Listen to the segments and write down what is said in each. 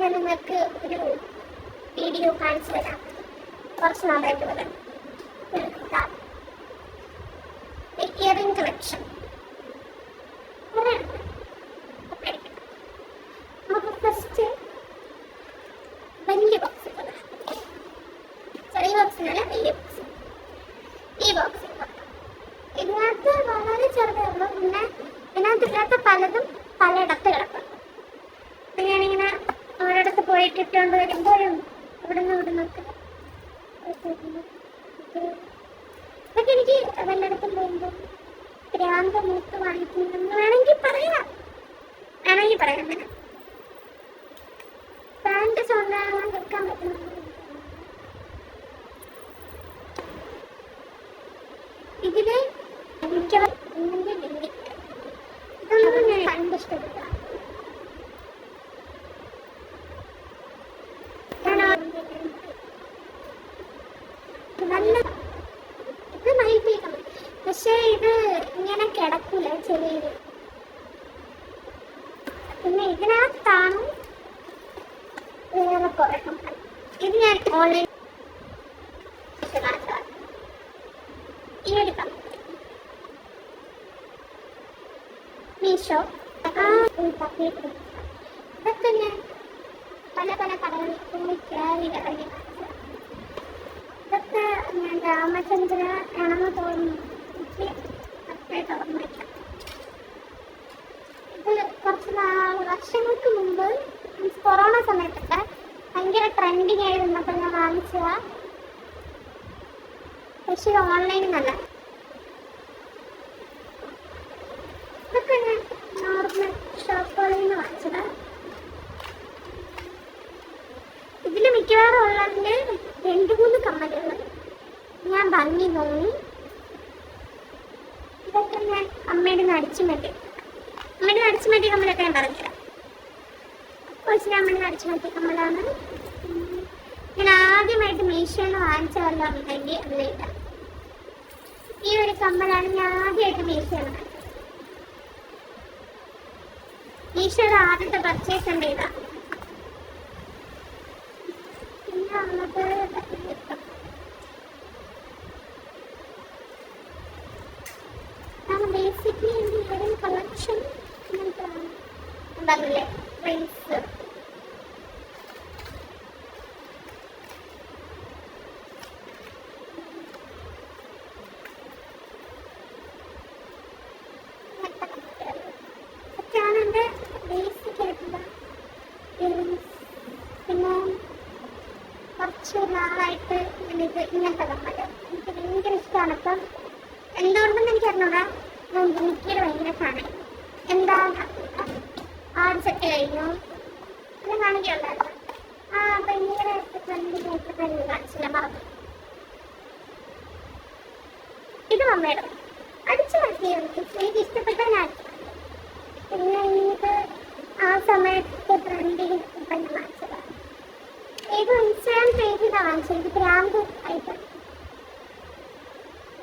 ഞാൻ നിങ്ങൾക്ക് ഒരു വീഡിയോ കാണിച്ചു തരാം. കുറച്ച് നാളായിട്ട് വരാം. ഇയറിംഗ് കളക്ഷൻ നമുക്ക് ഫസ്റ്റ് വലിയ ബോക്സ്, ചെറിയ ബോക്സിനല്ല വലിയ ബോക്സ്. ഈ ബോക്സ് ഇതിനകത്ത് വളരെ ചെറുതുള്ളൂ. പിന്നെ ഇതിനകത്തില്ലാത്ത പലതും പലയിടത്ത് കിടക്കും. ഞാനിങ്ങനെ ഓരോടത്ത് പോയിട്ട് ഇട്ടുകൊണ്ട് വരുമ്പോഴും ഇവിടുന്നൊക്കെ ഇതൊക്കെ എനിക്ക് വല്ലയിടത്തും പോകുമ്പോൾ ഭ്രാന്ത് മൂത്ത് വാങ്ങിക്കുന്നെന്ന് വേണമെങ്കിൽ പറയാം. അങ്ങനെ പാൻറ് സ്വന്തം വെക്കാൻ പറ്റുന്ന ഇതില് മിക്കവാറും ഇതൊന്നും ഞാൻ കണ്ട് ഇഷ്ടപ്പെട്ട നല്ല ഇത് മൈൽപ്പിക്കണം. പക്ഷെ ഇത് ഇങ്ങനെ കിടക്കൂല ചെറിയത്. പിന്നെ ഇതിനകത്താണ് വേറെ കുറെ കമ്പനി. ഇത് ഞാൻ ഓൺലൈൻ ഈ ഒരു കമ്പനി മീഷോ. ഇതൊക്കെ ഞാൻ പല കടകളിൽ പോയി കയറി ഇറങ്ങി. ഇതൊക്കെ ഞാൻ രാമചന്ദ്ര ആണെന്ന് തോന്നുന്നു. എനിക്ക് തുറന്നു വയ്ക്കാം. ഇത് കുറച്ച് വർഷങ്ങൾക്ക് മുമ്പ് കൊറോണ സമയത്തൊക്കെ ഭയങ്കര ട്രെൻഡിങ് ആയിരുന്നപ്പോൾ ഞാൻ വാങ്ങിച്ചതാ. പക്ഷേ ഓൺലൈനിൽ നല്ല ഇതൊക്കെ ഞാൻ നോർമൽ ഷോപ്പുകളിൽ നിന്ന് വാങ്ങിച്ചതാ. ഇതിൽ മിക്കവാറും ഉള്ളതിൻ്റെ 2-3 കമ്മലുകൾ ഞാൻ ഭംഗി തോന്നി. ഇതൊക്കെ ഞാൻ അമ്മയുടെ അടിച്ചു മാറ്റി കമ്മലൊക്കെ ഞാൻ പറഞ്ഞുതരാം. അപ്പോൾ അമ്മയുടെ അടിച്ചു മാറ്റിയ കമ്മലാണ്. ഞാൻ ആദ്യമായിട്ട് മീഷോന്ന് വാങ്ങിച്ച വല്ലതും ഉണ്ടെങ്കിൽ അതിലില്ല. ഈ ഒരു കമ്മലാണ് ഞാൻ ആദ്യമായിട്ട് മീഷോന്ന് വാങ്ങിച്ചത്. മീഷോയുടെ ആദ്യത്തെ പർച്ചേസ് ഉണ്ട് ഇതാ. പിന്നെ നമുക്ക് ബേസിക്കലി എൻ്റെ കളക്ഷൻ ഉണ്ടാകില്ലേ റീൽസ്. ഒക്കെയാണ് എൻ്റെ ബേസിക് ആയിട്ടുള്ള ഇയറിങ്സ്. പിന്നെ കുറച്ച് നാളായിട്ട് ഞാനിത് ഇങ്ങനത്തെ കമ്മൽ എനിക്ക് ഭയങ്കര ഇഷ്ടമാണ്. ഇപ്പം എന്തുകൊണ്ടെന്ന് എനിക്ക് അറിഞ്ഞൂടാ. എനിക്കൊരു ഭയങ്കര ഫാനായി. എന്താണ് ആഡ് സെറ്റ് കഴിഞ്ഞു ഇത് കാണിക്കുണ്ടായിരുന്നു. ഭയങ്കര കാണിച്ചില്ല, മറന്നു. ഇത് മമ്മയുടെ അടിച്ചു മാറ്റിയത് എനിക്ക് ഇഷ്ടപ്പെട്ട ഞാൻ. പിന്നെ ഇത് ആ സമയത്ത് ട്രെൻഡിങ് തന്നെ വാങ്ങിച്ചതാണ്. ഏത് ഇൻസ്റ്റാഗ്രാം പേജിലാണ് വാങ്ങിച്ചത്. എനിക്ക് ഭ്രാന്ത് ആയിട്ട്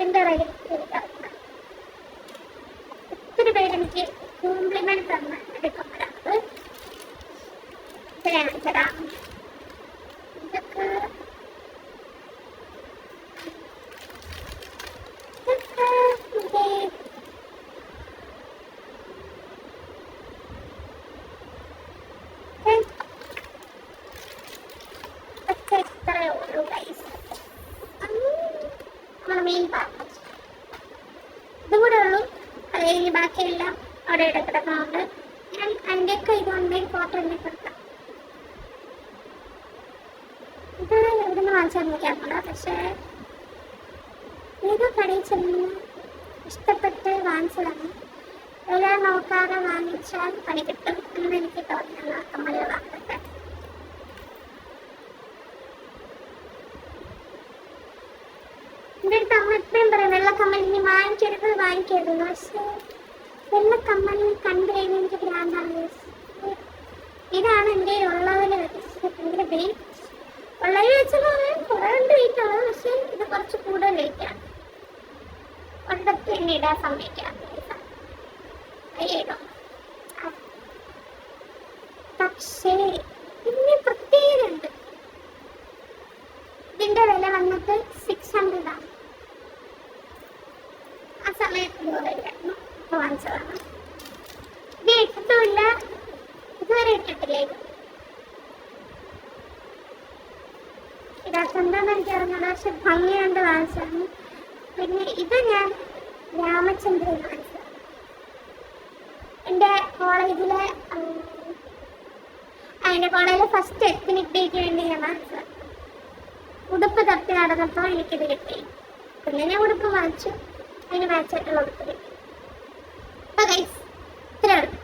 എൻ്റെ ഒത്തിരി പേരെനിക്ക് കോംപ്ലിമെന്റ് തന്ന എടുക്കുമ്പോഴാണ് കാണിച്ചതാ. ഇതൊക്കെ ഇത്രയേ ഉള്ളൂ ഗൈസ്. നമ്മുടെ മെയിൻ പാർട്ട് ഇതും കൂടെ ഉള്ളൂ. അത് കഴിഞ്ഞ് ബാക്കിയെല്ലാം അവിടെ ഇവിടെ കിടക്കുന്നുണ്ട്. ഞാൻ അതിൻ്റെയൊക്കെ ഇതുകൊണ്ട് ഫോട്ടോ എടുക്കാം. ഇത് എവിടുന്ന് വാങ്ങിച്ചാൽ നോക്കിയാൽ പക്ഷേ ഏതോ കടയിൽ ചെന്ന് ഇഷ്ടപ്പെട്ട് വാങ്ങിച്ചതാണ്. വില നോക്കാതെ വാങ്ങിച്ചാൽ പണി കിട്ടും എന്ന് എനിക്ക് തോന്നുന്നു. കമ്മല് വാങ്ങുന്നത് എൻ്റെ അടുത്ത് അമ്മ എപ്പോഴും പറയും വെള്ളക്കമ്മൽ ഇനി വാങ്ങിക്കരുത്. പക്ഷേ വെള്ളക്കമ്മൽ കണ്ടു കഴിഞ്ഞാൽ എനിക്ക് ഭ്രാന്താണ്. ഇതാണ് എൻ്റെ ഉള്ളതിൽ ഭയങ്കര വെയിറ്റ് ഉള്ളതിൽ വെച്ചാൽ കുറേ ഉണ്ട് വെയിറ്റ് ഉള്ളത്. പക്ഷേ ഇത് കുറച്ച് കൂടുതൽ വെയിറ്റാണ്. ഒരിടത്ത് തന്നെ ഇടാൻ സമ്മതിക്കാം. പക്ഷേ പിന്നെ സമയത്ത് ഇതുപോലെയായിരുന്നു വാങ്ങിച്ചതാണ്. ഇത് ഇട്ടിട്ടുമില്ല, ഇതുവരെ ഇട്ടിട്ടില്ല. ഇതാക്കെന്താന്ന് എനിക്ക് അറിഞ്ഞത്, പക്ഷെ ഭംഗി കൊണ്ട് വാങ്ങിച്ചതാണ്. പിന്നെ ഇത് ഞാൻ രാമചന്ദ്രൻ വാങ്ങിച്ചതാണ്. എൻ്റെ കോളേജിലെ ഫസ്റ്റ് എത്നിക് ഡേക്ക് വേണ്ടി ഞാൻ വാങ്ങിച്ചത്. ഉടുപ്പ് തപ്പി നടന്നപ്പോൾ എനിക്കിത് കിട്ടി. പിന്നെ ഞാൻ ഉടുപ്പ് വാങ്ങിച്ചു, അതിന് മാച്ചായിട്ടുള്ള ഉടുപ്പ് കിട്ടി. അപ്പോൾ ഗൈസ് ഇത്രയേ ഉള്ളൂ.